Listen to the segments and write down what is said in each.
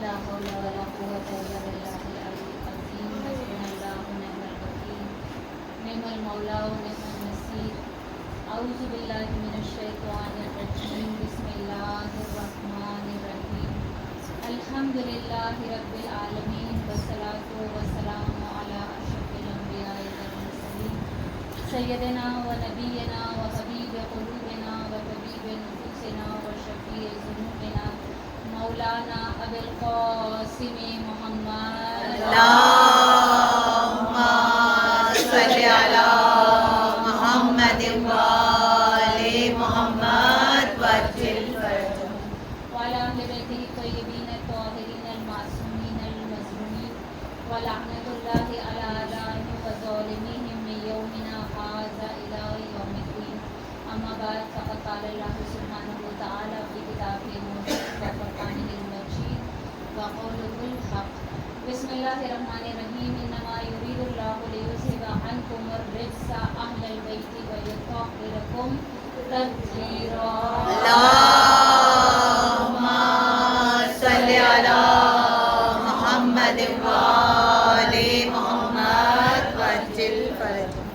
لا حول ولا قوة إلا بالله العلي العظيم حسبنا الله ونعم الوكيل نعم المولى ونعم النصير أعوذ بالله من الشيطان الرجيم بسم الله الرحمن الرحيم الحمد لله رب العالمين والصلاة والسلام على أشرف الأنبياء والمرسلين سيدنا ونبينا وحبيب قلوبنا وطبيب نفوسنا وشفيع ذنوبنا مولانا أبي القاسم محمد اللهم صل على محمد وآل محمد وعجل فرجهم وعلى أهل بيته الطيبين الطاهرين المعصومين المظلومين ولعنة الله على أعدائهم وظالميهم من يومنا هذا إلى يوم الدين أما بعد فقد قال الله سبحانه وتعالى في كتابه المبين وفرقانه المجيد وقوله الحق بسم الله الرحمن الرحيم إنما يريد الله ليذهب عنكم الرجس أهل البيت ويطهركم تطهيرا اللهم صل على محمد وآل محمد وعجل فرجهم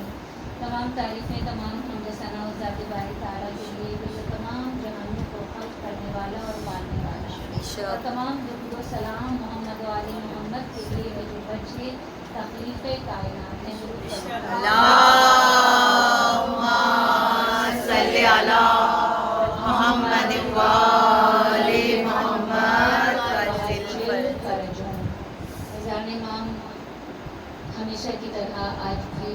تمام تعریفیں تمام حمد و ثنا و ذات باری تعالیٰ کے لیے جو تمام جہانوں کو خلق کرنے والا اور پالنے والا اور تمام درود و سلام محمد و آل محمد کے لیے جو بچے تخلیق کائنات ہیں درود پڑھیں۔ اللهم صل على محمد وآل محمد وعجل فرجهم اذان امام ہمیشہ کی طرح آج بھی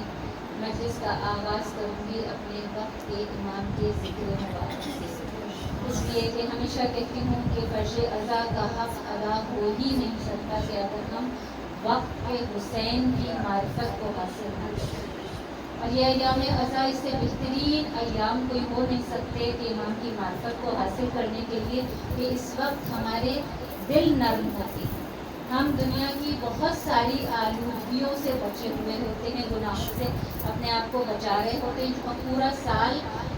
مجلس کا آغاز کروں گی اپنے وقت کے امام کے ذکر مبارک سے، اس لیے کہ ہمیشہ کہتی ہوں کہ فرض ادا کا حق ادا ہو ہی نہیں سکتا کہ اگر ہم وقت کے حسین کی معرفت کو حاصل نہ کریں، اور یہ ایام اضحیٰ اس سے بہترین ایام کوئی ہو نہیں سکتے کہ امام کی معرفت کو حاصل کرنے کے لیے کہ اس وقت ہمارے دل نرم ہوتے ہیں، ہم دنیا کی بہت ساری آلودگیوں سے بچے ہوئے ہوتے ہیں، گناہوں سے اپنے آپ کو بچا رہے ہوتے ہیں، جو ہم پورا سال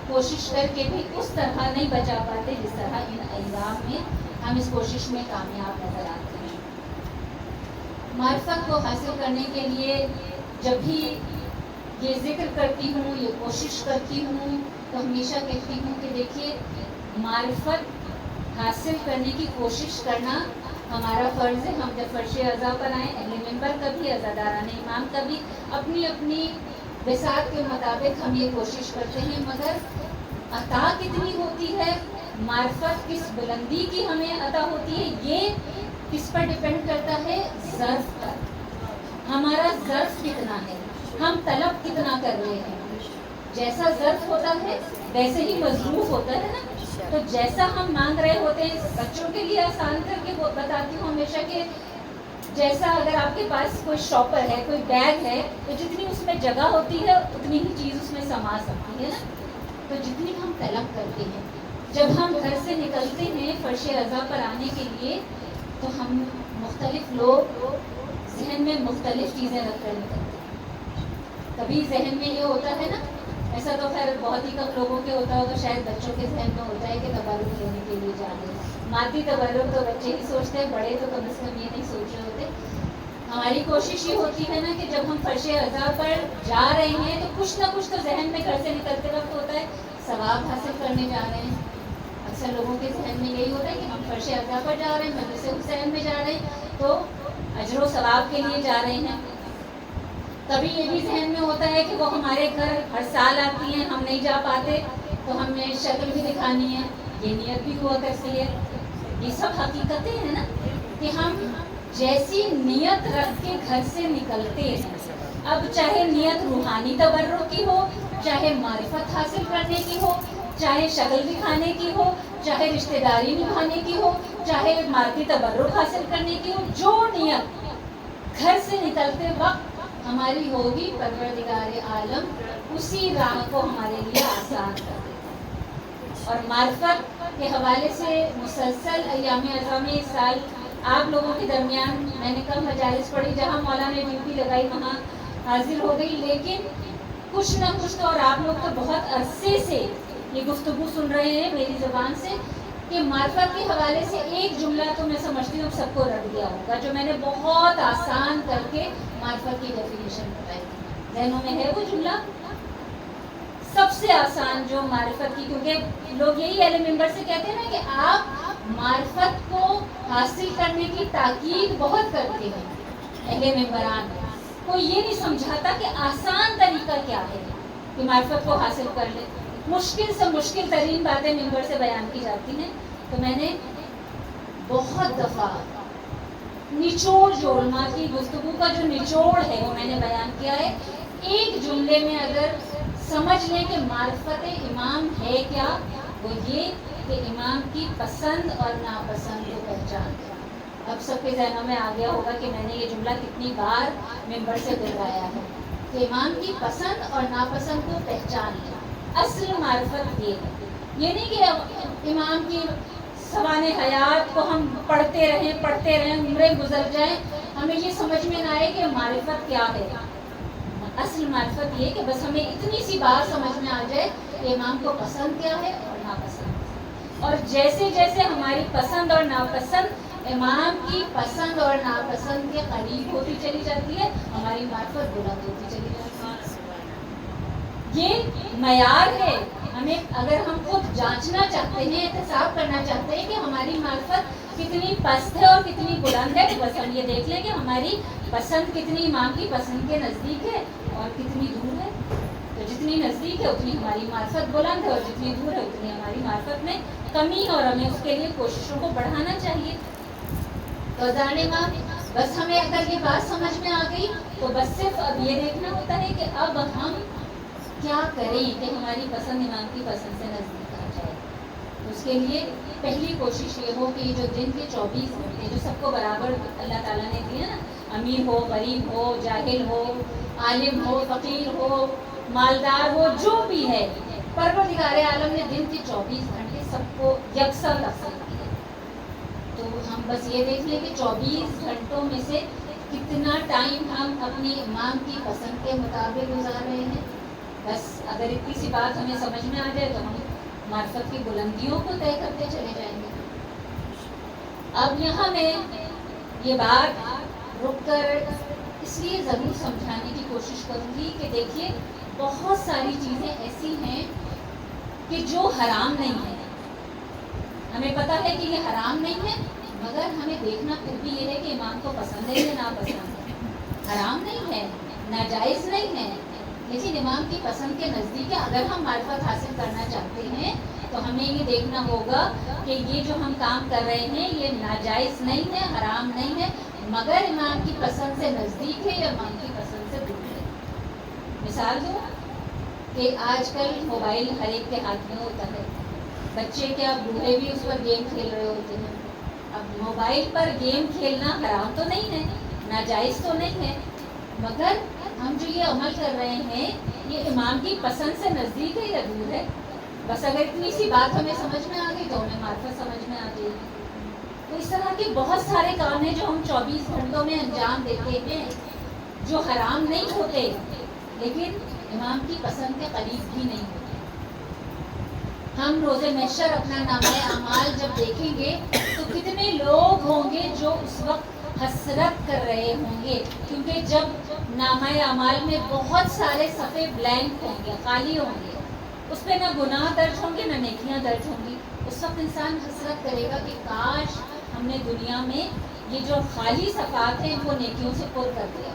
کوشش کر کے بھی اس طرح نہیں بچا پاتے جس طرح ان ایام میں ہم اس کوشش میں کامیاب نظر آتے ہیں۔ معرفت کو حاصل کرنے کے لیے جب بھی یہ ذکر کرتی ہوں، یہ کوشش کرتی ہوں، تو ہمیشہ کہتی ہوں کہ دیکھیے معرفت حاصل کرنے کی کوشش کرنا ہمارا فرض ہے۔ ہم جب فرش اعضاء پر آئیں، اہل منبر کا بھی، عزاداران امام کا بھی، اپنی اپنی بساط کے مطابق ہم یہ کوشش کرتے ہیں، مگر عطا کتنی ہوتی ہے، معرفت کس بلندی کی ہمیں عطا ہوتی ہے، یہ کس پر ڈیپینڈ کرتا ہے؟ ظرف پر۔ ہمارا ظرف کتنا ہے، ہم طلب کتنا کر رہے ہیں، جیسا ظرف ہوتا ہے ویسے ہی مصروف ہوتا ہے نا۔ تو جیسا ہم مانگ رہے ہوتے ہیں، بچوں کے لیے آسان کر کے بتاتی ہوں ہمیشہ کہ جیسا اگر آپ کے پاس کوئی شاپر ہے، کوئی بیگ ہے، تو جتنی اس میں جگہ ہوتی ہے اتنی ہی چیز اس میں سما سکتی ہے نا۔ تو جتنی ہم طلب کرتے ہیں، جب ہم گھر سے نکلتے ہیں فرش اعضاء پر آنے کے لیے، تو ہم مختلف لوگ ذہن میں مختلف چیزیں رکھ کر نکلتے ہیں۔ کبھی ذہن میں یہ ہوتا ہے نا، ایسا تو خیر بہت ہی کم لوگوں کے ہوتا ہوگا، شاید بچوں کے ذہن میں ہوتا ہے کہ تبرک لینے کے لیے جا رہے ہیں، مادی تبرک تو بچے ہی سوچتے ہیں، بڑے تو کم از کم یہ نہیں سوچ رہے ہوتے۔ ہماری کوشش یہ ہوتی ہے نا کہ جب ہم فرش اعضاء پر جا رہے ہیں تو کچھ نہ کچھ تو ذہن میں گھر سے نکلتے وقت ہوتا ہے، ثواب حاصل کرنے جا رہے ہیں۔ اکثر لوگوں کے ذہن میں یہی ہوتا ہے کہ ہم فرش اعضاء پر جا رہے ہیں، مجلس حسین میں جا رہے ہیں، تو اجر و ثواب کے لیے جا رہے ہیں۔ کبھی یہ بھی ذہن میں ہوتا ہے کہ وہ ہمارے گھر ہر سال آتی ہیں، ہم نہیں جا پاتے تو ہمیں شکل بھی دکھانی ہے، یہ نیت بھی ہوا کرتی ہے۔ یہ سب حقیقتیں ہیں نا کہ ہم جیسی نیت رکھ کے گھر سے نکلتے ہیں، اب چاہے نیت روحانی تبرک کی ہو، چاہے معرفت حاصل کرنے کی ہو، چاہے شکل دکھانے کی ہو، چاہے رشتہ داری نبھانے کی ہو، چاہے مادی تبرک حاصل کرنے کی ہو، جو نیت گھر سے نکلتے وقت ہماری ہوگی، پروردگار عالم اسی راہ کو ہمارے لیے آسان کر دیتا ہے۔ اور معرفت کے حوالے سے مسلسل ایام اعضاء میں اس سال آپ لوگوں کے درمیان میں نے کم مجالس پڑھی، جہاں مولا نے ڈیوٹی لگائی وہاں حاضر ہو گئی، لیکن کچھ نہ کچھ تو، اور آپ لوگ تو بہت عرصے سے یہ گفتگو سن رہے ہیں میری زبان سے، کہ معرفت کے حوالے سے ایک جملہ تو میں سمجھتی ہوں سب کو رٹ گیا ہوگا، جو میں نے بہت آسان کر کے معرفت کی ڈیفینیشن بتائی تھی، ذہنوں میں ہے وہ جملہ؟ سب سے آسان جو معرفت کی، کیونکہ لوگ یہی اہل منبر سے کہتے ہیں نا کہ آپ معرفت کو حاصل کرنے کی تاکید بہت کرتے ہیں، اہل منبران کوئی یہ نہیں سمجھاتا کہ آسان طریقہ کیا ہے کہ معرفت کو حاصل کر لے، مشکل سے مشکل ترین باتیں منبر سے بیان کی جاتی ہیں۔ تو میں نے بہت دفعہ نچوڑ جو علماء کی گفتگو کا جو نچوڑ ہے وہ میں نے بیان کیا ہے، ایک جملے میں اگر سمجھ لیں کہ معرفت امام ہے کیا، وہ یہ کہ امام کی پسند اور ناپسند کو پہچان ہے۔ اب سب کے ذہنوں میں آ گیا ہوگا کہ میں نے یہ جملہ کتنی بار منبر سے دہرایا ہے کہ امام کی پسند اور ناپسند کو پہچان لیں۔ اصل معرفت یہ ہے، یہ نہیں کہ امام کی سوانح حیات کو ہم پڑھتے رہیں عمریں گزر جائیں، ہمیں یہ سمجھ میں نہ آئے کہ معرفت کیا ہے۔ اصل معرفت یہ کہ بس ہمیں اتنی سی بات سمجھ میں آ جائے کہ امام کو پسند کیا ہے اور ناپسند، اور جیسے جیسے ہماری پسند اور ناپسند امام کی پسند اور ناپسند کے قریب ہوتی چلی جاتی ہے، ہماری معرفت بلند ہوتی چلی جاتی ہے۔ یہ معیار ہے، ہمیں اگر ہم خود جانچنا چاہتے ہیں، احتساب کرنا چاہتے ہیں کہ ہماری معرفت کتنی پست ہے اور کتنی بلند ہے، تو بس ہم یہ دیکھ لیں کہ ہماری پسند کتنی امام کی پسند کے نزدیک ہے اور کتنی دور ہے۔ تو جتنی نزدیک ہے اتنی ہماری معرفت بلند ہے، اور جتنی دور ہے اتنی ہماری معرفت میں کمی ہے، اور ہمیں اس کے لیے کوششوں کو بڑھانا چاہیے۔ تو جانے ماں بس ہمیں اگر یہ بات سمجھ میں آ گئی تو بس صرف اب یہ دیکھنا ہوتا ہے کہ اب ہم کیا کریں کہ ہماری پسند امام کی پسند سے نزدیک آ جائے۔ اس کے لیے پہلی کوشش یہ ہو کہ یہ جو دن کے 24 گھنٹے جو سب کو برابر اللہ تعالیٰ نے دیے نا، امیر ہو، غریب ہو، جاہل ہو، عالم ہو، فقیر ہو، مالدار ہو، جو بھی ہے، پروردگار عالم نے دن کے 24 گھنٹے سب کو یکساں تقسیم کیے۔ تو ہم بس یہ دیکھ لیں کہ 24 گھنٹوں میں سے کتنا ٹائم ہم اپنی امام کی پسند کے مطابق گزار رہے ہیں۔ بس اگر اتنی سی بات ہمیں سمجھ میں آ جائے تو ہم معرفت کی بلندیوں کو طے کرتے چلے جائیں گے۔ اب یہاں میں یہ بات رک کر اس لیے ضرور سمجھانے کی کوشش کروں گی کہ دیکھیے بہت ساری چیزیں ایسی ہیں کہ جو حرام نہیں ہے، ہمیں پتہ ہے کہ یہ حرام نہیں ہے، مگر ہمیں دیکھنا پھر بھی یہ ہے کہ امام کو پسند ہے یا ناپسند ہے۔ حرام نہیں ہے، ناجائز نہیں ہے، لیکن امام کی پسند کے نزدیک اگر ہم معرفت حاصل کرنا چاہتے ہیں تو ہمیں یہ دیکھنا ہوگا کہ یہ جو ہم کام کر رہے ہیں یہ ناجائز نہیں ہے، حرام نہیں ہے، مگر امام کی پسند سے نزدیک ہے یا امام کی پسند سے دور ہے۔ مثال دو کہ آج کل موبائل ہر ایک کے ہاتھ میں ہوتا ہے، بچے کیا بوڑھے بھی اس پر گیم کھیل رہے ہوتے ہیں۔ اب موبائل پر گیم کھیلنا حرام تو نہیں ہے، ناجائز تو نہیں ہے، مگر ہم جو یہ عمل کر رہے ہیں یہ امام کی پسند سے نزدیک ہے یا دور ہے۔ بس اگر اتنی سی بات ہمیں سمجھ میں آ گئی تو ہمیں معرفت سمجھ میں آ جائے گی۔ تو اس طرح کے بہت سارے کام ہیں جو ہم 24 گھنٹوں میں انجام دیتے ہیں، جو حرام نہیں ہوتے لیکن امام کی پسند کے قریب بھی نہیں ہوتے۔ ہم روز محشر اپنا نامہ اعمال جب دیکھیں گے تو کتنے لوگ ہوں گے جو اس وقت حسرت کر رہے ہوں گے، کیونکہ جب نامہ اعمال میں بہت سارے صفحے بلینک ہوں گے، خالی ہوں گے، اس پہ نہ گناہ درج ہوں گے نہ نیکیاں درج ہوں گی، اس وقت انسان حسرت کرے گا کہ کاش ہم نے دنیا میں یہ جو خالی صفحات ہیں وہ نیکیوں سے پر کر دیا۔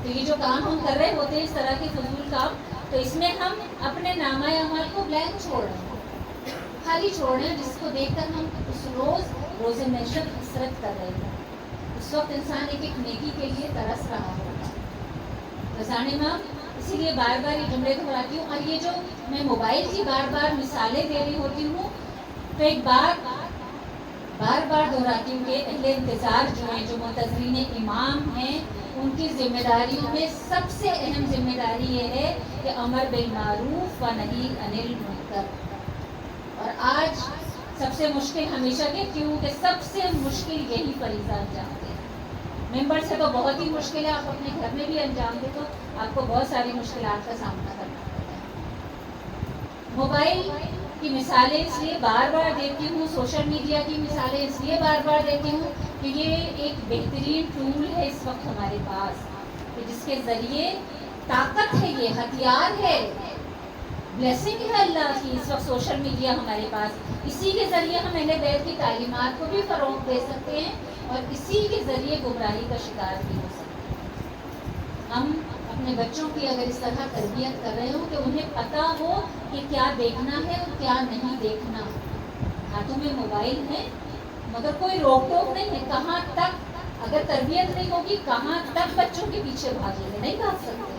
تو یہ جو کام ہم کر رہے ہوتے ہیں اس طرح کے فضول کام، تو اس میں ہم اپنے نامہ اعمال کو بلینک چھوڑ رہے ہیں، خالی چھوڑ رہے ہیں، جس کو دیکھ کر ہم اس روز محشر حسرت کر رہے ہیں۔ اس وقت انسان ایک ایک نیکی کے لیے ترس رہا ہوگا۔ رضانے ماں اسی لیے بار بار یہ جملے دہراتی ہوں، اور یہ جو میں موبائل کی بار بار مثالیں دے رہی ہوتی ہوں تو ایک بار دہراتی ہوں کہ اہل انتظار جو ہیں، جو منتظرین امام ہیں، ان کی ذمہ داریوں میں سب سے اہم ذمہ داری یہ ہے کہ امر بالمعروف و نہی عن المنکر۔ اور آج سب سے مشکل ہمیشہ کے کیوں کہ سب سے مشکل یہی فریضہ انجام دے۔ ممبر سے تو بہت ہی مشکل ہے، آپ اپنے گھر میں بھی انجام دے تو آپ کو بہت ساری مشکلات کا سامنا کرنا پڑتا ہے۔ موبائل کی مثالیں اس لیے بار بار دیتی ہوں، سوشل میڈیا کی مثالیں اس لیے بار بار دیتی ہوں کہ یہ ایک بہترین ٹول ہے اس وقت ہمارے پاس، کہ جس کے ذریعے طاقت ہے، یہ ہتھیار ہے، بلیسنگ ہے اللہ کی اس وقت سوشل میڈیا ہمارے پاس. اسی کے ذریعے ہم اہل بیت کی تعلیمات کو بھی فروغ دے سکتے ہیں اور اسی کے ذریعے گمراہی کا شکار بھی ہو سکتے ہیں. ہم اپنے بچوں کی اگر اس طرح تربیت کر رہے ہوں کہ انہیں پتہ ہو کہ کیا دیکھنا ہے اور کیا نہیں دیکھنا. ہاتھوں میں موبائل ہے مگر کوئی روک ٹوک نہیں ہے، کہاں تک اگر تربیت نہیں ہوگی کہاں تک بچوں کے پیچھے بھاگیں گے، نہیں بھاگ سکتے.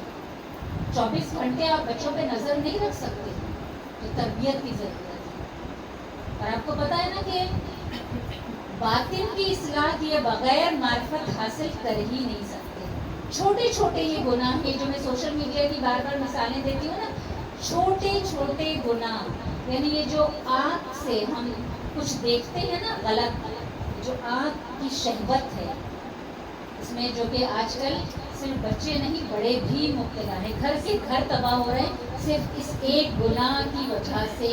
24 گھنٹے آپ بچوں پہ نظر نہیں رکھ سکتے، تو تربیت کی ضرورت ہے. اور آپ کو پتہ ہے نا کہ باطن کی اصلاح کیے بغیر معرفت حاصل کر ہی نہیں سکتے. چھوٹے چھوٹے یہ گناہ ہیں جو میں سوشل میڈیا کی بار بار مثالیں دیتی ہوں نا، چھوٹے چھوٹے گناہ، یعنی یہ جو آنکھ سے ہم کچھ دیکھتے ہیں نا غلط، جو آنکھ کی شہوت ہے، اس میں جو کہ آج کل صرف بچے نہیں بڑے بھی مبتلا ہیں، گھر کے گھر تباہ ہو رہے ہیں صرف اس ایک گناہ کی وجہ سے،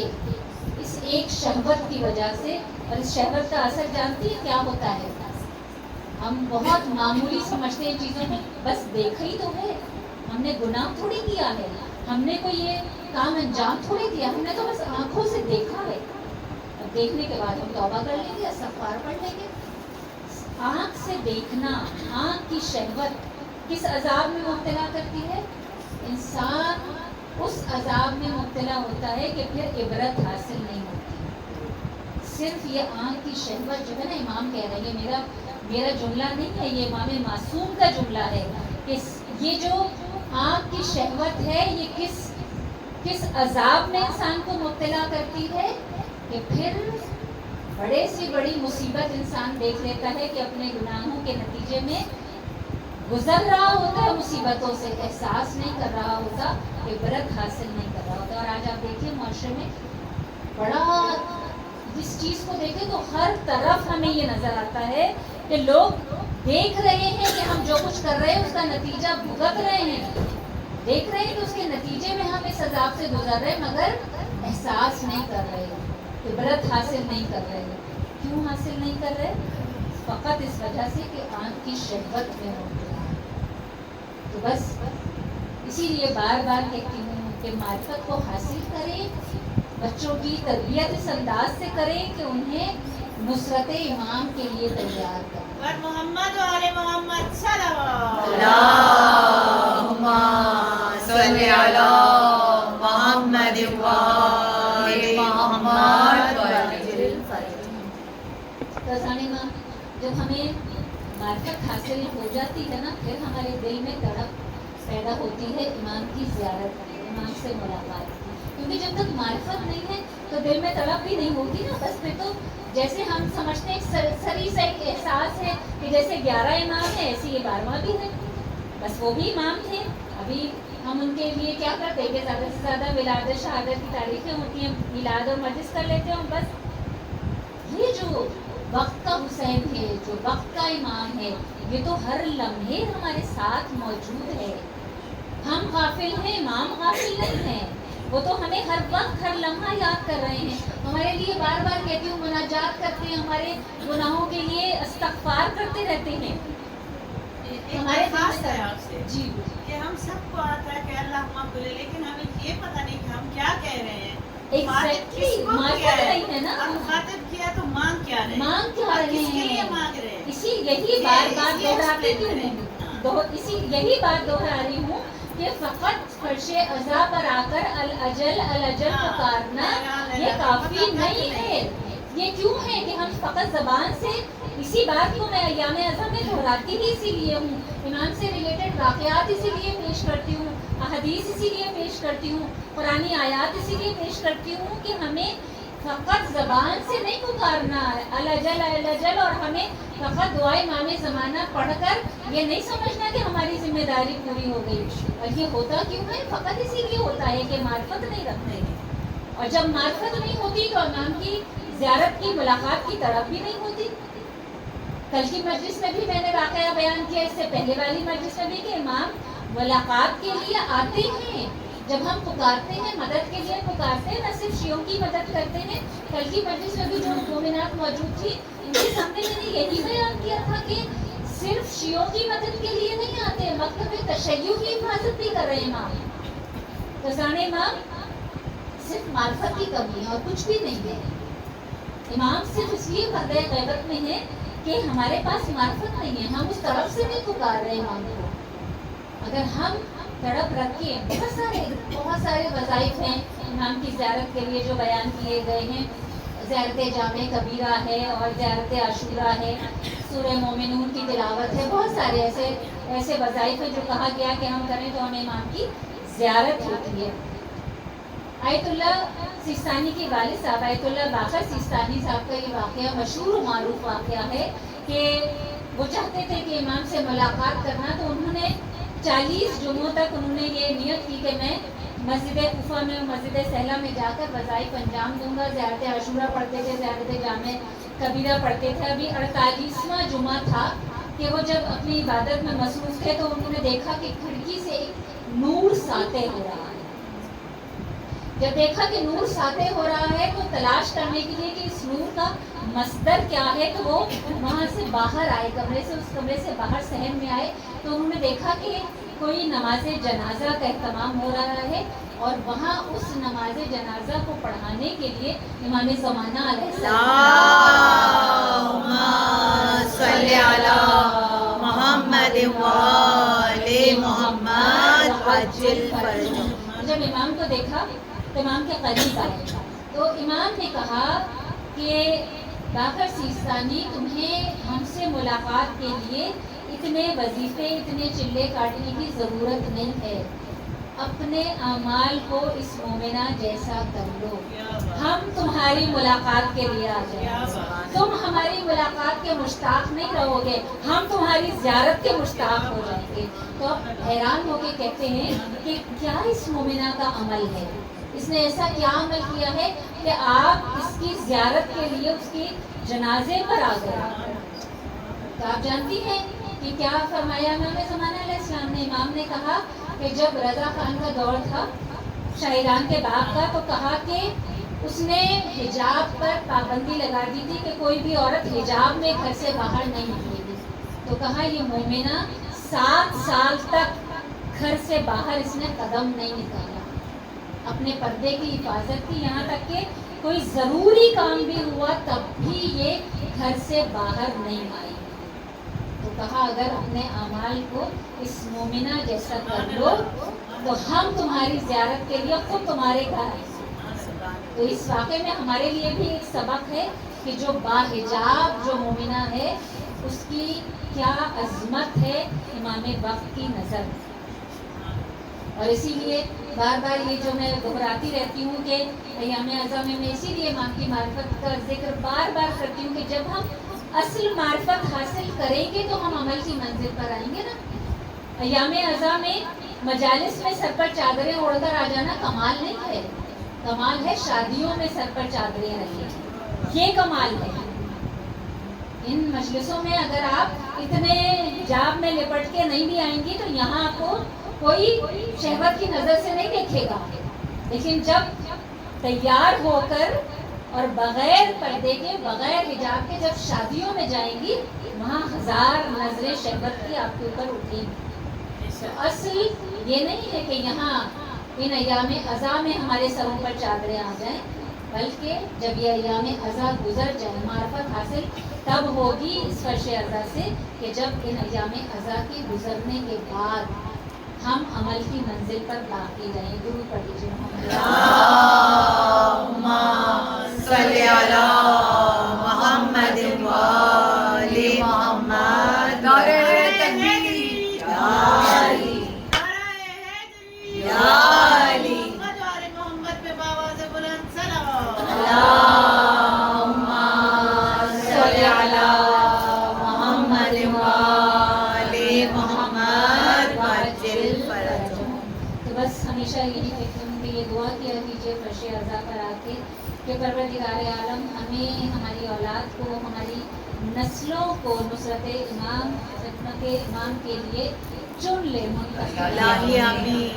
اس ایک شہوت کی وجہ سے. اور اس شہوت کا اثر جانتی ہے کیا ہوتا ہے؟ ہم بہت معمولی سمجھتے ہیں چیزوں کو، بس دیکھا ہی تو ہے، ہم نے گناہ تھوڑی کیا ہے، ہم نے کوئی یہ کام انجام تھوڑی دیا، ہم نے تو بس آنکھوں سے دیکھا ہے. اور دیکھنے کے بعد ہم توبہ کر لیں گے، استغفار پڑھ لیں گے. آنکھ سے دیکھنا، آنکھ کی شہوت کس عذاب میں مبتلا کرتی ہے؟ انسان اس عذاب میں مبتلا ہوتا ہے کہ پھر عبرت حاصل نہیں ہوتی. صرف یہ آنکھ کی شہوت جو ہے نا، امام کہہ رہے ہیں، میرا جملہ نہیں ہے، یہ امام معصوم کا جملہ ہے کہ یہ جو آنکھ کی شہوت ہے یہ کس عذاب میں انسان کو مبتلا کرتی ہے کہ پھر بڑے سے بڑی مصیبت انسان دیکھ لیتا ہے کہ اپنے گناہوں کے نتیجے میں گزر رہا ہوتا ہے، مصیبتوں سے احساس نہیں کر رہا ہوتا، عبرت حاصل نہیں کر رہا ہوتا. اور آج آپ دیکھیں معاشرے میں بڑا، جس چیز کو دیکھیں تو ہر طرف ہمیں یہ نظر آتا ہے کہ لوگ دیکھ رہے ہیں کہ ہم جو کچھ کر رہے ہیں اس کا نتیجہ بھگت رہے ہیں، دیکھ رہے ہیں کہ اس کے نتیجے میں ہم اس عذاب سے گزر رہے ہیں مگر احساس نہیں کر رہے، عبرت حاصل نہیں کر رہے. کیوں حاصل نہیں کر رہے؟ فقط اس وجہ سے کہ آنکھ کی شہوت میں مبتلا ہے. تو بس اسی لیے بار بار کہتی ہوں کہ معرفت کو حاصل کریں، بچوں کی تربیت اس انداز سے کریں کہ انہیں نصرت امام کے لیے تیار کریں. محمد و آل محمد صلوات اللہم صلی علی محمد و آل محمد وعجل فرجہم. رضوان امام، جب ہمیں معرفت حاصل ہو جاتی ہے نا، پھر ہمارے دل میں تڑپ پیدا ہوتی ہے امام کی زیارت کی، امام سے ملاقات کی. کیونکہ جب تک معرفت نہیں ہے تو دل میں تڑپ بھی نہیں ہوتی نا. بس پھر تو جیسے ہم سمجھتے ہیں سری سا ایک احساس ہے کہ جیسے 11 امام ہے ایسے یہ 12واں بھی ہے، بس وہ بھی امام تھے. ابھی ہم ان کے لیے کیا کرتے ہیں کہ زیادہ سے زیادہ ولادت شہادت کی تاریخیں ہوتی ہیں، میلاد اور مجلس کر لیتے ہیں. بس یہ جو وقت کا حسین ہے، جو وقت کا امام ہے، یہ تو ہر لمحے ہمارے ساتھ موجود ہے. ہم غافل ہیں، امام غافل نہیں ہیں. وہ تو ہمیں ہر وقت ہر لمحہ یاد کر رہے ہیں. ہمارے لیے بار بار کہتی ہوں مناجات کرتے ہیں، ہمارے گناہوں کے لیے استغفار کرتے رہتے ہیں. ہمارے خاص ہے آپ سے جی کہ ہم سب کو آتا ہے کہ اللہ معاف کرے، لیکن ہمیں یہ پتہ نہیں کہ ہم کیا کہہ رہے ہیں. ایگزیکٹلی معرفت نہیں ہے نا. مخاطب کیا تو مانگ کیا رہے ہیں، مانگ کیا رہے کس کے لیے ہیں، مانگ رہے ہیں. اسی یہی بار بار دہراتی ہوں، اسی یہی بات دہرا رہی ہوں کہ فقط فرش عزا پر آ کر الاجل الاجل پکارنا یہ کافی نہیں ہے. یہ کیوں ہے کہ ہم فقط زبان سے اسی بات کو میں ایام اعظم میں دہراتی ہی اسی لیے ہوں، امام سے ریلیٹڈ واقعات اسی لیے پیش کرتی ہوں، احادیث اسی لیے پیش کرتی ہوں، قرآنی آیات اسی لیے پیش کرتی ہوں کہ ہمیں فقط زبان سے نہیں پکارنا ہے الاجل الاجل، اور ہمیں فقط دعائے امام زمانہ پڑھ کر یہ نہیں سمجھنا کہ ہماری ذمہ داری پوری ہو گئی. اور یہ ہوتا کیوں ہے؟ فقط اسی لیے ہوتا ہے کہ معرفت نہیں رکھتے ہیں. اور جب معرفت نہیں ہوتی تو امام کی زیارت کی ملاقات کی طرف بھی نہیں ہوتی. کل کی مجلس میں بھی میں نے واقعہ بیان کیا، اس سے پہلے والی مجلس میں بھی، کہ امام ملاقات کے لیے آتے ہیں جب ہم پکارتے ہیں مدد کے لیے پکارتے ہیں، نہ صرف شیعوں کی مدد کرتے ہیں. کل کی مجلس میں بھی جو مومنات موجود تھی ان کے سامنے میں نے یہی بیان کیا تھا کہ صرف شیعوں کی مدد کے لیے نہیں آتے، مکتب تشیع کی حفاظت بھی کر رہے ہیں امام. خزانہ امام صرف معرفت کی کمی ہے اور کچھ بھی نہیں ہے. امام صرف اس لیے پردہ غیبت میں ہے کہ ہمارے پاس معرفت نہیں ہے، ہم اس طرف سے نہیں پکار رہے امام کو. اگر ہم تڑپ رکھ کے بہت سارے وظائف ہیں امام کی زیارت کے لیے جو بیان کیے گئے ہیں. زیارت جامع کبیرہ ہے اور زیارت عاشورہ ہے، سورہ مومنون کی تلاوت ہے، بہت سارے ایسے وظائف ہیں جو کہا گیا کہ ہم کریں تو ہمیں امام کی زیارت ہوتی ہے. آیت اللہ سیستانی کے والد صاحب آیت اللہ باقر سیستانی صاحب کا یہ واقعہ مشہور و معروف واقعہ ہے کہ وہ چاہتے تھے کہ امام سے ملاقات کرنا، تو انہوں نے 40 جمعوں تک انہوں نے یہ نیت کی کہ میں مسجد کوفہ میں مسجد سہلہ میں جا کر وظائف انجام دوں گا. زیارت عاشورہ پڑھتے تھے، زیارت جامع کبیرہ پڑھتے تھے. ابھی 48واں جمعہ تھا کہ وہ جب اپنی عبادت میں مصروف تھے تو انہوں نے دیکھا کہ کھڑکی سے ایک نور ساطع ہو رہا ہے. جب دیکھا کہ نور ساطع ہو رہا ہے تو تلاش کرنے کے لیے کہ اس نور کا مصدر کیا ہے تو وہ وہاں سے باہر آئے، کمرے سے، اس کمرے سے باہر صحن میں آئے تو انہوں نے دیکھا کہ کوئی نماز جنازہ کا اہتمام ہو رہا ہے اور وہاں اس نماز جنازہ کو پڑھانے کے لیے امام زمانہ علیہ اللہم صلی علی محمد وآل محمد عجل فرجہ. جب امام کو دیکھا تو امام کے قریب آئے تو امام نے کہا کہ باقر سیستانی تمہیں ہم سے ملاقات کے لیے اتنے وظیفے اتنے چلے کاٹنے کی ضرورت نہیں ہے. اپنے اعمال کو اس مومنہ جیسا کر لو، ہم تمہاری ملاقات کے لیے آ جائیں. تم ہماری ملاقات کے مشتاق نہیں رہو گے، ہم تمہاری زیارت کے مشتاق ہو جائیں گے. تو حیران ہو کے کہتے ہیں کہ کیا اس مومنہ کا عمل ہے، اس نے ایسا کیا عمل کیا ہے کہ آپ اس کی زیارت کے لیے اس کی جنازے پر آ گئے. تو آپ جانتی ہیں کہ کیا فرمایا امام زمانہ علیہ السلام نے. امام نے کہا کہ جب رضا خان کا دور تھا شاہدان کے باغ کا تو کہا کہ اس نے حجاب پر پابندی لگا دی تھی کہ کوئی بھی عورت حجاب میں گھر سے باہر نہیں نکلے گی. تو کہا یہ مومنہ 7 سال تک گھر سے باہر اس نے قدم نہیں نکالا، اپنے پردے کی حفاظت کی، یہاں تک کہ کوئی ضروری کام بھی ہوا تب بھی یہ گھر سے باہر نہیں آئی. تو کہا اگر اپنے اعمال کو اس مومنہ جیسا کر لو تو ہم تمہاری زیارت کے لیے خود تمہارے گھر آئیں. تو اس واقعے میں ہمارے لیے بھی ایک سبق ہے کہ جو باحجاب جو مومنہ ہے اس کی کیا عظمت ہے امام وقت کی نظر میں. اور اسی لیے بار بار یہ جو میں دہراتی رہتی ہوں کہ ایام اعظم میں اسی لیے امام کی معرفت کا ذکر بار بار کرتی ہوں کہ جب ہم اصل معرفت حاصل کریں گے تو ہم عمل کی منزل پر آئیں گے نا. ایام اعظم میں مجالس میں سر پر چادریں اوڑھ کر آ جانا کمال نہیں ہے، کمال ہے شادیوں میں سر پر چادریں رکھیں، یہ کمال ہے. ان مجلسوں میں اگر آپ اتنے حجاب میں لپٹ کے نہیں بھی آئیں گی تو یہاں آپ کو کوئی شہوت کی نظر سے نہیں دیکھے گا. لیکن جب تیار ہو کر اور بغیر پردے کے بغیر حجاب کے جب شادیوں میں جائیں گی وہاں 1000 نظریں شہوت کی آپ کے اوپر اٹھیں گی. تو اصل یہ نہیں ہے کہ یہاں ان ایام اعظم میں ہمارے سروں پر چادریں آ جائیں، بلکہ جب یہ ایام اعظم گزر جائیں معرفت حاصل تب ہوگی اس فرش اعظم سے کہ جب ان ایام اعظم کے گزرنے کے بعد ہم عمل کی منزل پر باقی رہیں. درود پڑھ لیجیے. اللہم صلی علی محمد وآل محمد. نعرہ تکبیر یا علی یا علی. محمد پہ باواز بلند سلام. اللہم صلی علی محمد وآل محمد وعجل فرجہ. تو بس ہمیشہ یہی کہتی ہوں کہ یہ دعا کیا کیجیے فرش اعظم پر آ کے کہ پروردگار عالم ہمیں، ہماری اولاد کو، ہماری نسلوں کو نصرت امام، خدمت امام کے لیے چن لے، منتخب. الہی آمین.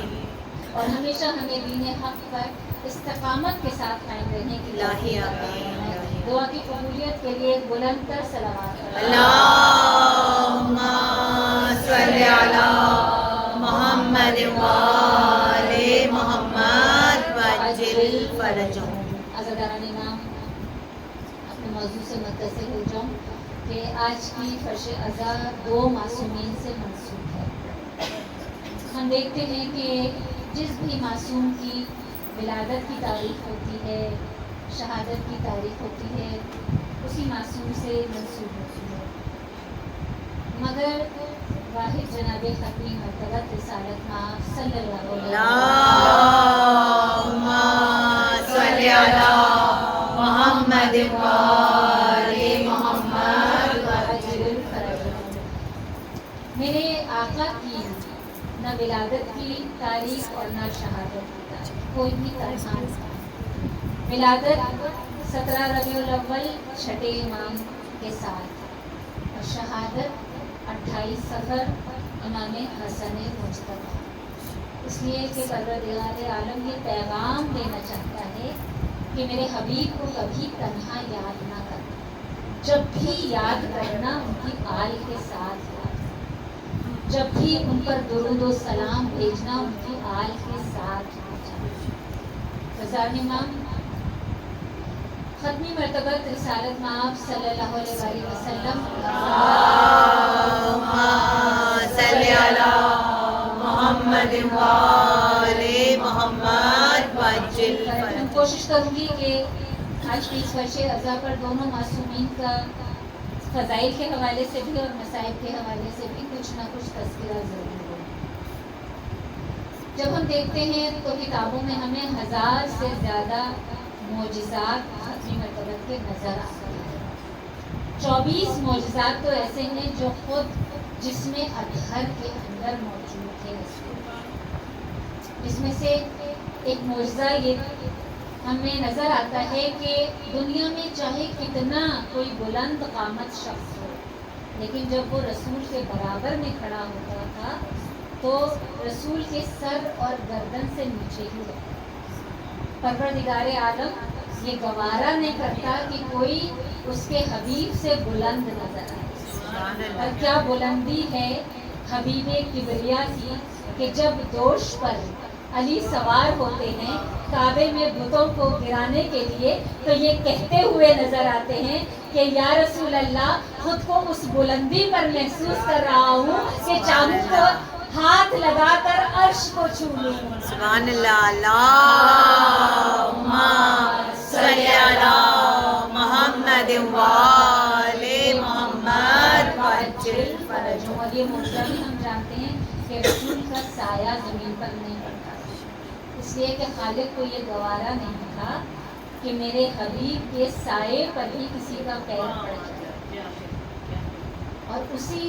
اور ہمیشہ ہمیں دین حق پر استقامت کے ساتھ قائم رہنے کی الہی آمین۔ دعا کی قبولیت کے لیے بلند تر صلوات اللہم صلی علی محمد وآل محمد وعجل فرجهم۔ عزاداران امام، اپنے موضوع سے متصل ہو جاؤں کہ آج کی فرش عزا 2 معصومین سے منسوب ہے۔ ہم دیکھتے ہیں کہ جس بھی معصوم کی ولادت کی تاریخ ہوتی ہے، شہادت کی تاریخ ہوتی ہے، اسی معصوم سے منسوب ہوتی ہے، مگر واحد جناب ختمی مرتبہ رسالت مآب صلی اللہ علیہ اللہم صلی علی محمد وآل محمد وعجل فرجهم۔ میرے آقا کی نہ ولادت کی تاریخ اور نہ شہادت کی تاریخ کوئی بھی تنہا نہیں۔ ولادت 17 ربیع الاول چھٹے امام کے ساتھ، اور شہادت 28 صفر امام حسن مجتبی۔ اس لیے کہ پروردگار عالم یہ پیغام دینا چاہتا ہے کہ میرے حبیب کو کبھی تنہا یاد نہ کرنا، جب بھی یاد کرنا ان کی آل کے ساتھ یاد، جب بھی ان پر درود و سلام بھیجنا ان کی آل کے ساتھ بھیجنا۔ رضوان امام ختمی مرتبہ رسالت مآب صلی اللہ علیہ وآلہ وسلم اللہم صلی علی محمد وآل محمد وعجل میں فرجهم۔ کوشش کروں گی کہ آج کی اس فرش عزا پر دونوں معصومین کا فضائل کے حوالے سے بھی اور مصائب کے حوالے سے بھی کچھ نہ کچھ تذکرہ ضرور ہو۔ جب ہم دیکھتے ہیں تو کتابوں میں ہمیں 1000 سے زیادہ معجزات ختمی مرتبہ کے نظر آتے ہیں۔ 24 معجزات تو ایسے ہیں جو خود جسم اطہر کے اندر موجود تھے۔ اس میں سے ایک معجزہ یہ ہمیں نظر آتا ہے کہ دنیا میں چاہے کتنا کوئی بلند قامت شخص ہو، لیکن جب وہ رسول کے برابر میں کھڑا ہوتا تھا تو رسول کے سر اور گردن سے نیچے ہی رہتا۔ پروردگار عالم یہ گوارا نہیں کرتا کہ کوئی اس کے حبیب سے بلند نظر آئے۔ اور کیا بلندی ہے حبیب کبریا کی کہ جب دوش پر علی سوار ہوتے ہیں کعبے میں بتوں کو گرانے کے لیے تو یہ کہتے ہوئے نظر آتے ہیں کہ یا رسول اللہ، خود کو اس بلندی پر محسوس کر رہا ہوں کہ چاہوں تو ہاتھ لگا کر عرش کو چھو لوں۔ سبحان اللہ۔ اللہم صلی علی محمد وآل محمد وعجل فرجهم۔ اور یہ معجزہ بھی ہم جانتے ہیں کہ رسول کا سایہ زمین پر نہیں پڑتا، اس لیے کہ خالق کو یہ گوارا نہیں تھا کہ میرے حبیب کے سائے پر بھی کسی کا پیر پڑ جائے۔ اور اسی